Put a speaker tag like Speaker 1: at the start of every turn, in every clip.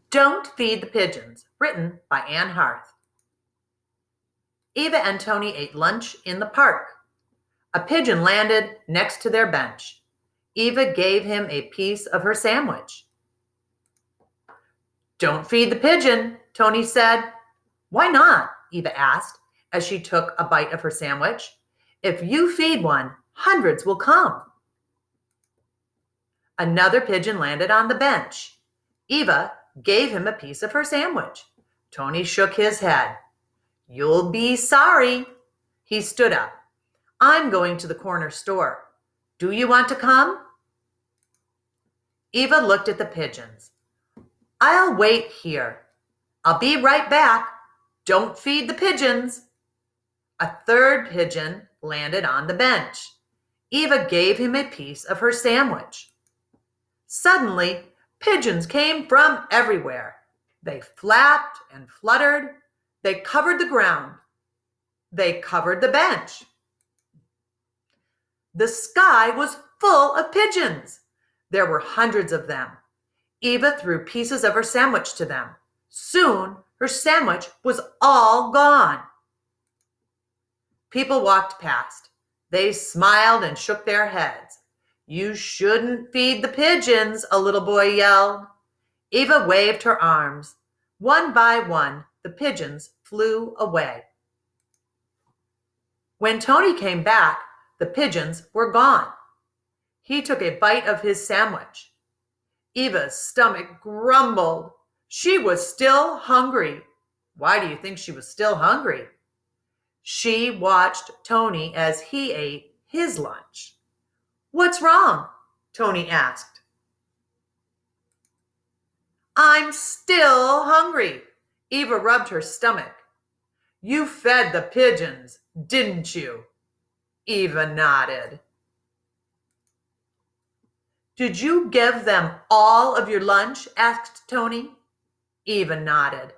Speaker 1: Don't Feed the Pigeons, written by Anne Harth. Eva and Tony ate lunch in the park. A pigeon landed next to their bench. Eva gave him a piece of her sandwich. Don't feed the pigeon, Tony said. Why not? Eva asked as she took a bite of her sandwich. If you feed one, hundreds will come. Another pigeon landed on the bench. Eva gave him a piece of her sandwich. Tony shook his head. You'll be sorry. He stood up. I'm going to the corner store. Do you want to come? Eva looked at the pigeons. I'll wait here. I'll be right back. Don't feed the pigeons. A third pigeon landed on the bench. Eva gave him a piece of her sandwich. Suddenly, pigeons came from everywhere. They flapped and fluttered. They covered the ground. They covered the bench. The sky was full of pigeons. There were hundreds of them. Eva threw pieces of her sandwich to them. Soon, her sandwich was all gone. People walked past. They smiled and shook their heads. You shouldn't feed the pigeons, a little boy yelled. Eva waved her arms. One by one, the pigeons flew away. When Tony came back, the pigeons were gone. He took a bite of his sandwich. Eva's stomach grumbled. She was still hungry. Why do you think she was still hungry? She watched Tony as he ate his lunch. What's wrong? Tony asked. I'm still hungry. Eva rubbed her stomach. You fed the pigeons, didn't you? Eva nodded. Did you give them all of your lunch? Asked Tony. Eva nodded.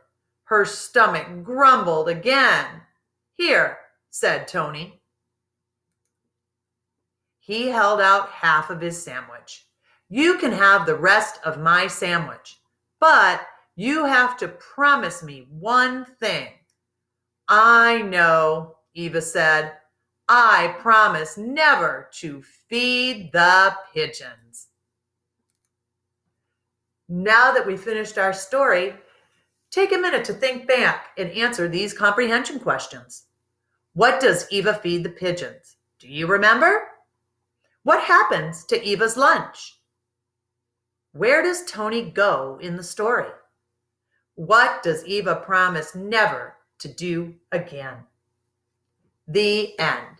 Speaker 1: Her stomach grumbled again. Here, said Tony. He held out half of his sandwich. You can have the rest of my sandwich, but you have to promise me one thing. I know, Eva said. I promise never to feed the pigeons. Now that we've finished our story, take a minute to think back and answer these comprehension questions. What does Eva feed the pigeons? Do you remember? What happens to Eva's lunch? Where does Tony go in the story? What does Eva promise never to do again? The end.